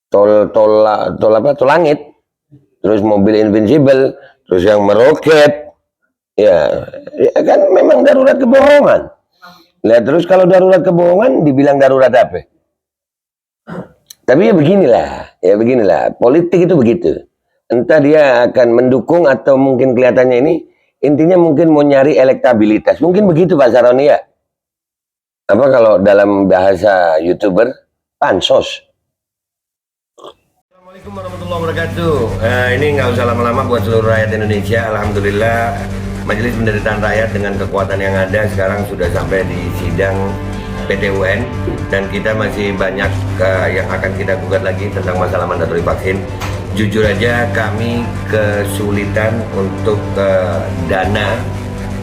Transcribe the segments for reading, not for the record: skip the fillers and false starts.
tol langit, terus mobil invincible, terus yang meroket, ya, ya kan memang darurat kebohongan. Nah, terus kalau darurat kebohongan dibilang darurat apa? Tapi ya beginilah, politik itu begitu. Entah dia akan mendukung atau mungkin kelihatannya ini, intinya mungkin mau nyari elektabilitas. Mungkin begitu Pak Saroni ya. Apa kalau dalam bahasa YouTuber, pansos. Assalamualaikum warahmatullahi wabarakatuh. Ini nggak usah lama-lama buat seluruh rakyat Indonesia. Alhamdulillah, Majelis Penderitaan Rakyat dengan kekuatan yang ada sekarang sudah sampai di sidang PT UN, dan kita masih banyak yang akan kita gugat lagi tentang masalah mandatori vaksin. Jujur aja kami kesulitan untuk dana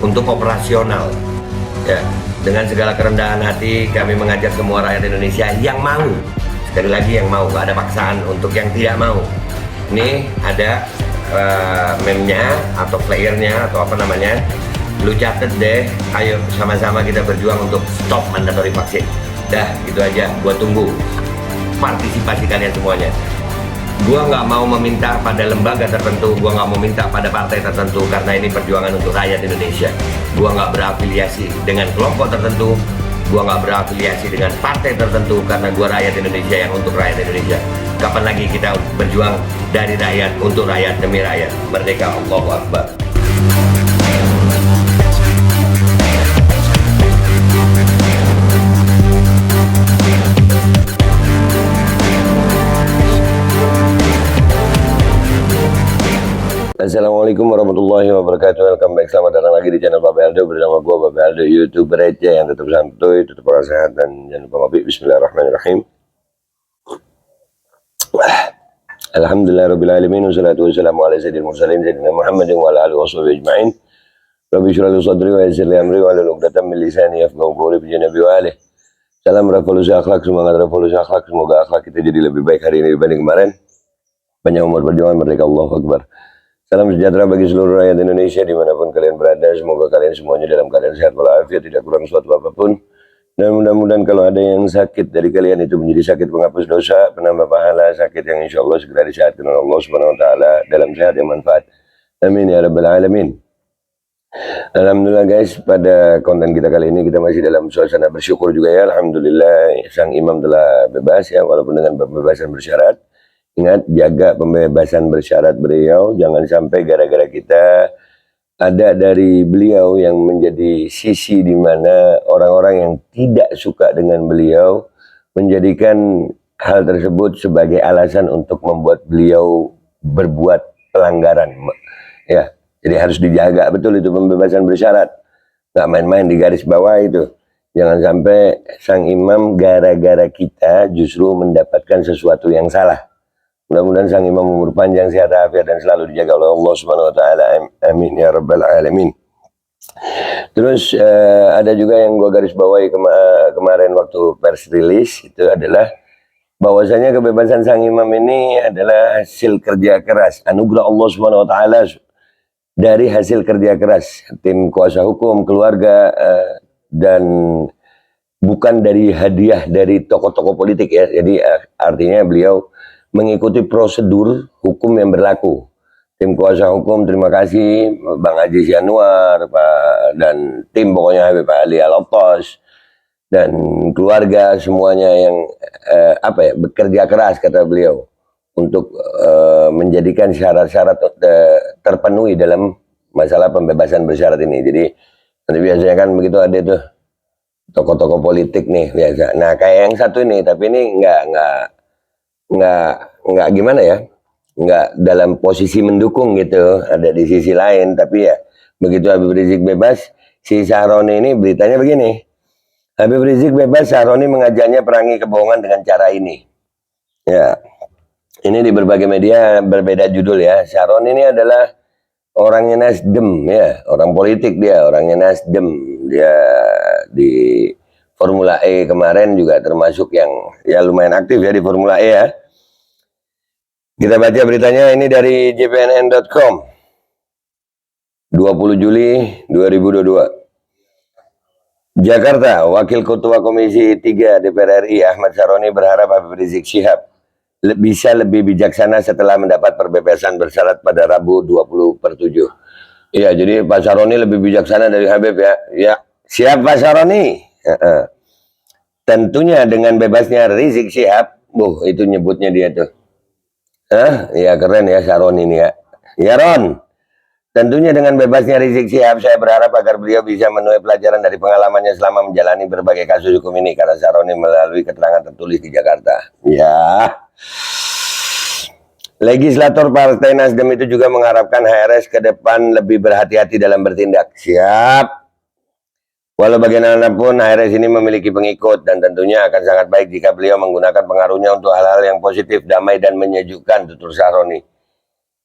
untuk operasional. Ya, dengan segala kerendahan hati kami mengajak semua rakyat Indonesia yang mau, sekali lagi yang mau, gak ada paksaan untuk yang tidak mau. Ini ada meme-nya atau playernya atau apa namanya, lu catet deh, ayo sama-sama kita berjuang untuk stop mandatori vaksin. Dah, gitu aja, gua tunggu partisipasi kalian semuanya. Gua nggak mau meminta pada lembaga tertentu, gua nggak mau minta pada partai tertentu, karena ini perjuangan untuk rakyat Indonesia. Gua nggak berafiliasi dengan kelompok tertentu, gua nggak berafiliasi dengan partai tertentu, karena gua rakyat Indonesia yang untuk rakyat Indonesia. Kapan lagi kita berjuang dari rakyat untuk rakyat demi rakyat? Merdeka, Allahu Akbar. Assalamualaikum warahmatullahi wabarakatuh. Welcome back, selamat datang lagi di channel Babe Aldo. Bersama gue Babe Aldo, YouTuber receh yang tetap santuy, tetap sehat, dan jangan lupa ngopi. Bismillahirrahmanirrahim. Alhamdulillahirrahmanirrahim. Wassalatu wassalamu ala sayyidil mursalin sayyidina Muhammadin wa ala alihi washabihi ajma'in. Rabbi shrah li sadri wa yassir li amri wa hlul 'uqdatam min lisani yafqahu qawli. Bi Nabi wa alihi. Salam revolusi akhlak, semangat revolusi akhlak. Semoga akhlak kita jadi lebih baik hari ini dibanding kemarin. Panjang umur perjuangan, merdeka, Allahu Akbar. Salam sejahtera bagi seluruh rakyat Indonesia dimanapun kalian berada. Semoga kalian semuanya dalam keadaan sehat walafiat, tidak kurang suatu apapun. Dan mudah-mudahan kalau ada yang sakit dari kalian itu menjadi sakit penghapus dosa, penambah pahala, sakit yang insya Allah segera disehatkan oleh Allah Subhanahu Wa Taala dalam sehat yang manfaat. Amin ya rabbal alamin. Alhamdulillah guys, pada konten kita kali ini kita masih dalam suasana bersyukur juga ya. Alhamdulillah sang imam telah bebas ya, walaupun dengan pembebasan bersyarat. Ingat, jaga pembebasan bersyarat beliau, jangan sampai gara-gara kita ada dari beliau yang menjadi sisi di mana orang-orang yang tidak suka dengan beliau menjadikan hal tersebut sebagai alasan untuk membuat beliau berbuat pelanggaran. Ya, jadi harus dijaga betul itu pembebasan bersyarat. Nggak main-main di garis bawah itu. Jangan sampai sang imam gara-gara kita justru mendapatkan sesuatu yang salah. Mudah-mudahan sang imam umur panjang, sehat afiat, dan selalu dijaga oleh Allah Subhanahu Wa Taala. Amin ya rabbal alamin. Terus ada juga yang gua garis bawahi kemarin waktu pers release, itu adalah bahwasanya kebebasan sang imam ini adalah hasil kerja keras, anugerah Allah Subhanahu Wa Taala dari hasil kerja keras tim kuasa hukum, keluarga, dan bukan dari hadiah dari tokoh-tokoh politik ya. Jadi artinya beliau mengikuti prosedur hukum yang berlaku. Tim kuasa hukum, terima kasih Bang Haji Sianwar, Pak, dan tim pokoknya Pak Ali Al-Attas, dan keluarga semuanya yang bekerja keras kata beliau untuk menjadikan syarat-syarat terpenuhi dalam masalah pembebasan bersyarat ini. Jadi nanti biasanya kan begitu ada tuh tokoh-tokoh politik nih biasa. Nah kayak yang satu ini, tapi ini nggak gimana ya, nggak dalam posisi mendukung gitu, ada di sisi lain. Tapi ya begitu Habib Rizik bebas, si Sahroni ini beritanya begini, Habib Rizik bebas, Sahroni mengajaknya perangi kebohongan dengan cara ini ya. Ini di berbagai media berbeda judul ya. Sahroni ini adalah orangnya Nasdem ya, orang politik dia, orangnya Nasdem. Dia di Formula E kemarin juga termasuk yang ya lumayan aktif ya di Formula E ya. Kita baca beritanya ini dari jpnn.com 20 Juli 2022. Jakarta, Wakil Ketua Komisi 3 DPR RI Ahmad Saroni berharap Habib Rizik Syihab bisa lebih bijaksana setelah mendapat perbebasan bersyarat pada Rabu 20/7. Iya, jadi Pak Saroni lebih bijaksana dari Habib ya. Ya, siap Pak Saroni. Tentunya dengan bebasnya Rizik Syihab, itu nyebutnya dia tuh. Ya keren ya Saroni ini ya. Ya Ron. Tentunya dengan bebasnya Rizik Syihab, saya berharap agar beliau bisa menuai pelajaran dari pengalamannya selama menjalani berbagai kasus hukum ini, karena Saroni melalui keterangan tertulis di Jakarta. Ya. Legislator Partai Nasdem itu juga mengharapkan HRS ke depan lebih berhati-hati dalam bertindak. Siap. Walau bagaimanapun HRS ini memiliki pengikut dan tentunya akan sangat baik jika beliau menggunakan pengaruhnya untuk hal-hal yang positif, damai dan menyejukkan, tutur Saroni.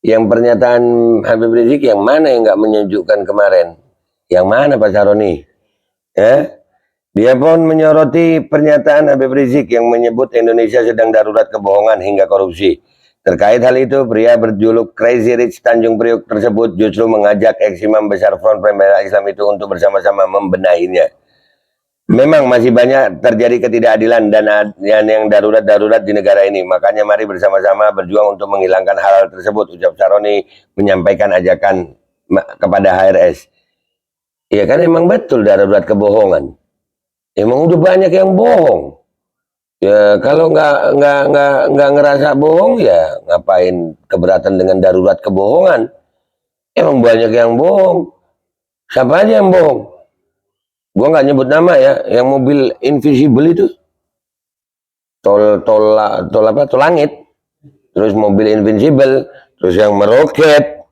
Yang pernyataan Habib Rizik yang mana yang nggak menyejukkan kemarin? Yang mana Pak Saroni? Dia pun menyoroti pernyataan Habib Rizik yang menyebut Indonesia sedang darurat kebohongan hingga korupsi. Terkait hal itu, pria berjuluk Crazy Rich Tanjung Priok tersebut justru mengajak ex-imam besar Front Pembela Islam itu untuk bersama-sama membenahinya. Memang masih banyak terjadi ketidakadilan dan yang darurat-darurat di negara ini. Makanya mari bersama-sama berjuang untuk menghilangkan hal tersebut, ucap Saroni menyampaikan ajakan kepada HRS. Ya kan emang betul darurat kebohongan. Emang udah banyak yang bohong. Ya kalau nggak ngerasa bohong ya ngapain keberatan dengan darurat kebohongan? Emang banyak yang bohong. Siapa aja yang bohong? Gua nggak nyebut nama ya. Yang mobil invisible itu tol langit. Terus mobil invincible. Terus yang meroket.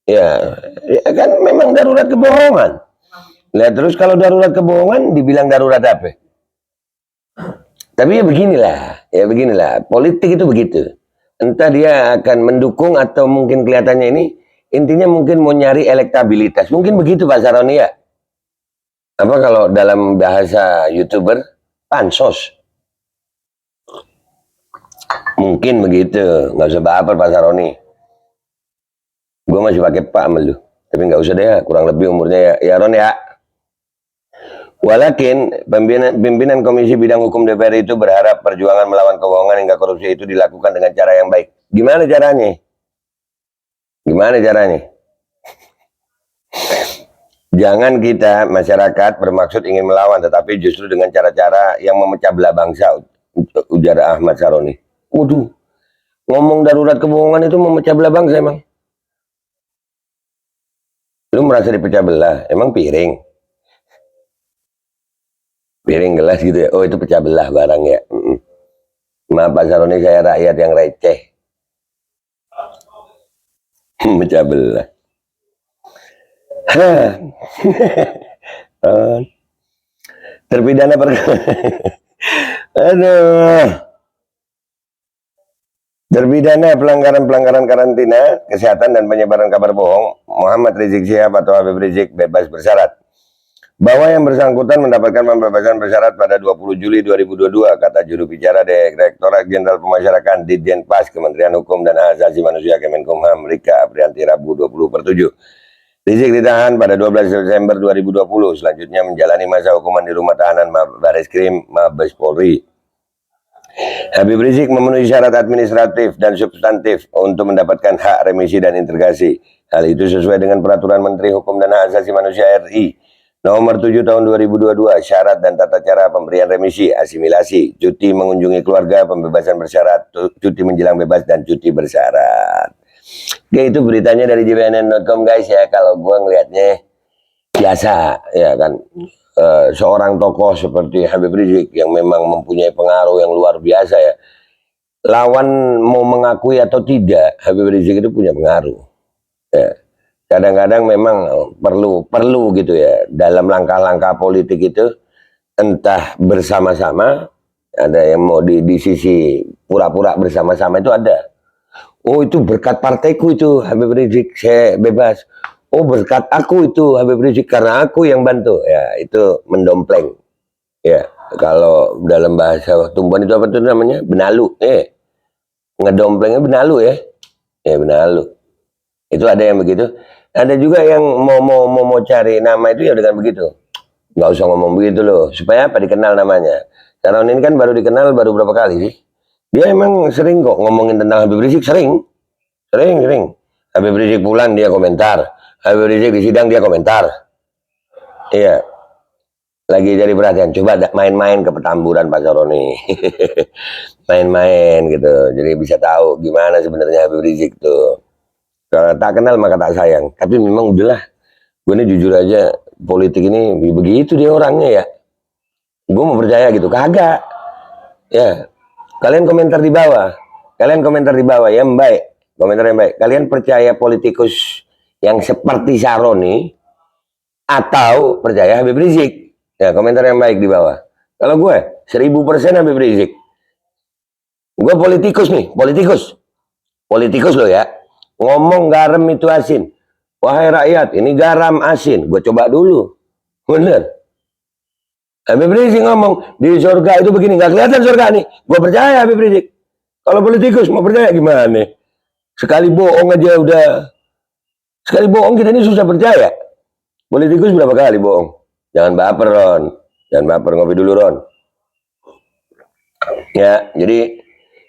Ya kan memang darurat kebohongan. Nah terus kalau darurat kebohongan dibilang darurat apa? Tapi ya beginilah, politik itu begitu. Entah dia akan mendukung atau mungkin kelihatannya ini, intinya mungkin mau nyari elektabilitas. Mungkin begitu Pak Saroni ya. Apa kalau dalam bahasa YouTuber, pansos. Mungkin begitu, nggak usah baper Pak Saroni. Gue masih pakai Pak sama lu. Tapi nggak usah deh ya, kurang lebih umurnya ya Ron ya. Walakin pimpinan Komisi Bidang Hukum DPR itu berharap perjuangan melawan kebohongan hingga korupsi itu dilakukan dengan cara yang baik. Gimana caranya? Jangan kita masyarakat bermaksud ingin melawan, tetapi justru dengan cara-cara yang memecah belah bangsa, ujar Ahmad Saroni. Waduh, ngomong darurat kebohongan itu memecah belah bangsa emang. Lu merasa dipecah belah, emang piring gelas gitu ya. Oh itu pecah belah barang ya. Maaf Pak Saroni, saya rakyat yang receh. Pecah belah. Terpidana Terpidana pelanggaran karantina kesehatan dan penyebaran kabar bohong Muhammad Rizik Syihab atau Habib Rizik bebas bersyarat. Bahwa yang bersangkutan mendapatkan pembebasan bersyarat pada 20 Juli 2022, kata juru bicara Direktorat Jenderal Pemasyarakatan Ditjenpas Kementerian Hukum dan Hak Asasi Manusia Kemenkumham Rika Aprianti Rabu 20/7. Rizik ditahan pada 12 Desember 2020, selanjutnya menjalani masa hukuman di rumah tahanan Bareskrim Mabes Polri. Habib Rizik memenuhi syarat administratif dan substantif untuk mendapatkan hak remisi dan integrasi. Hal itu sesuai dengan Peraturan Menteri Hukum dan Hak Asasi Manusia RI Nomor 7 tahun 2022, syarat dan tata cara pemberian remisi, asimilasi, cuti mengunjungi keluarga, pembebasan bersyarat, cuti menjelang bebas, dan cuti bersyarat. Oke, itu beritanya dari jbnn.com guys ya. Kalau gua ngelihatnya biasa ya kan, seorang tokoh seperti Habib Rizik yang memang mempunyai pengaruh yang luar biasa ya. Lawan mau mengakui atau tidak, Habib Rizik itu punya pengaruh. Ya. Kadang-kadang memang perlu gitu ya dalam langkah-langkah politik itu, entah bersama-sama, ada yang mau di sisi pura-pura bersama-sama itu ada. Oh itu berkat partaiku itu Habib Rizik saya bebas. Oh berkat aku itu Habib Rizik karena aku yang bantu. Ya itu mendompleng. Ya kalau dalam bahasa tumbuhan itu apa tuh namanya? Benalu. Ngedomplengnya benalu ya. Ya benalu. Itu ada yang begitu. Ada juga yang mau cari nama itu ya dengan begitu. Nggak usah ngomong begitu loh. Supaya apa? Dikenal namanya. Karena ini kan baru dikenal baru berapa kali sih? Dia emang sering kok ngomongin tentang Habib Rizik, sering. Habib Rizik pulang dia komentar, Habib Rizik di sidang dia komentar. Iya, lagi jadi perhatian. Coba main-main ke Petamburan Pak Saroni, main-main gitu. Jadi bisa tahu gimana sebenarnya Habib Rizik tuh. Kalau tak kenal maka tak sayang. Tapi memang udahlah, gue ini jujur aja, politik ini begitu dia orangnya ya. Gue mau percaya gitu, kagak. Ya, kalian komentar di bawah. Yang baik. Komentar yang baik. Kalian percaya politikus yang seperti Saroni atau percaya Habib Rizik? Ya, komentar yang baik di bawah. Kalau gue 1000% Habib Rizik. Gue politikus nih, politikus lo ya. Ngomong garam itu asin. Wahai rakyat, ini garam asin. Gue coba dulu. Bener. Habib Rizik ngomong di surga itu begini, nggak kelihatan surga nih. Gue percaya Habib Rizik. Kalau politikus mau percaya gimana? Sekali bohong aja udah. Sekali bohong kita ini susah percaya. Politikus berapa kali bohong? Jangan baper Ron. Jangan baper, ngopi dulu Ron. Ya, jadi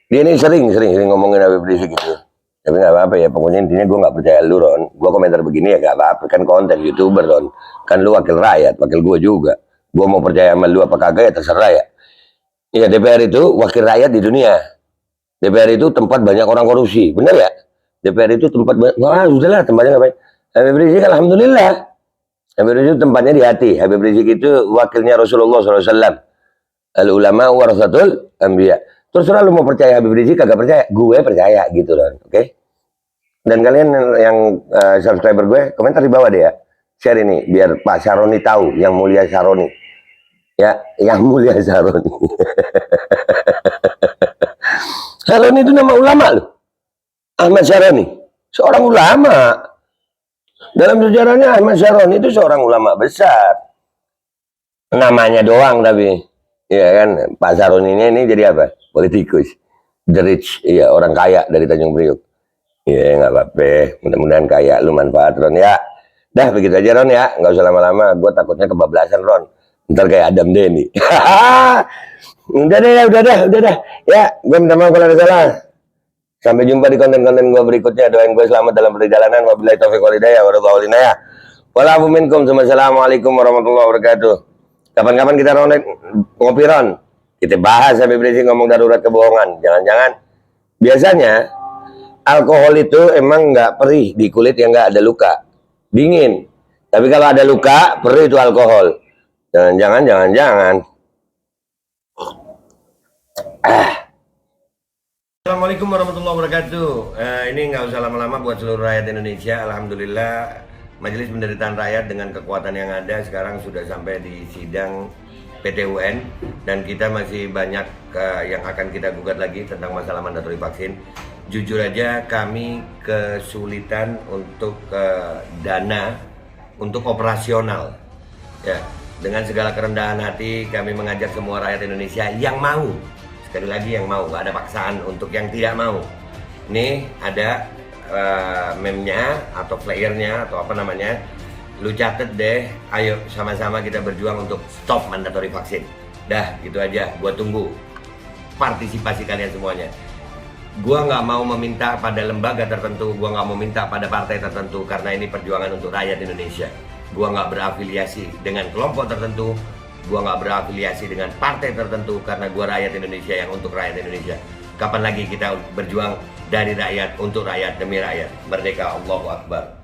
dia ini sering ngomongin Habib Rizik gitu. Tapi nggak apa-apa ya, pokoknya intinya gue nggak percaya lu Ron. Gue komentar begini ya nggak apa-apa, kan konten YouTuber Ron. Kan lu wakil rakyat, wakil gue juga. Gue mau percaya sama lu apa kagak ya terserah ya. Ya DPR itu wakil rakyat di dunia. DPR itu tempat banyak orang korupsi, bener ya? DPR itu tempat, wah udahlah tempatnya ngapain? Habib Rizik alhamdulillah. Habib Rizik tempatnya di hati. Habib Rizik itu wakilnya Rasulullah SAW. Al ulama warasatul anbiya. Terserah lu mau percaya Habib Rizik kagak percaya, gue percaya gitu Ron, oke? Dan kalian yang subscriber gue komentar di bawah deh ya, share ini biar Pak Saroni tahu, yang mulia Saroni ya, yang mulia Saroni. Saroni itu nama ulama loh, Ahmad Saroni, seorang ulama. Dalam sejarahnya Ahmad Saroni itu seorang ulama besar, namanya doang tapi ya kan. Pak Saroni ini jadi apa? Politikus, the rich, iya orang kaya dari Tanjung Priok. Iya nggak apa-apa, mudah-mudahan kaya lu manfaat Ron ya. Dah begitu aja Ron ya, nggak usah lama-lama. Gue takutnya kebablasan Ron. Ntar kayak Adam Denny. Udah dah. Ya, gue minta maaf kalau ada salah. Sampai jumpa di konten-konten gue berikutnya. Doain gue selamat dalam perjalanan. Wabillahi taufiq wal hidayah. Wassalamualaikum warahmatullahi wabarakatuh. Kapan-kapan kita ngopi Ron. Kita bahas Habib Rizik ngomong darurat kebohongan. Jangan-jangan biasanya alkohol itu emang nggak perih di kulit yang nggak ada luka, dingin. Tapi kalau ada luka, perih itu alkohol. Jangan. Assalamualaikum warahmatullahi wabarakatuh. Ini nggak usah lama-lama buat seluruh rakyat Indonesia. Alhamdulillah, Majelis Penderitaan Rakyat dengan kekuatan yang ada sekarang sudah sampai di sidang PT UN, dan kita masih banyak yang akan kita gugat lagi tentang masalah mandatori vaksin. Jujur aja kami kesulitan untuk dana untuk operasional. Ya, dengan segala kerendahan hati kami mengajak semua rakyat Indonesia yang mau, sekali lagi yang mau, gak ada paksaan untuk yang tidak mau. Ini ada meme-nya atau flyernya atau apa namanya. Lu catet deh, ayo sama-sama kita berjuang untuk stop mandatori vaksin. Dah, gitu aja, gua tunggu partisipasi kalian semuanya. Gua nggak mau meminta pada lembaga tertentu, gua nggak mau minta pada partai tertentu, karena ini perjuangan untuk rakyat Indonesia. Gua nggak berafiliasi dengan kelompok tertentu, gua nggak berafiliasi dengan partai tertentu, karena gua rakyat Indonesia yang untuk rakyat Indonesia. Kapan lagi kita berjuang dari rakyat, untuk rakyat, demi rakyat. Merdeka, Allahu Akbar.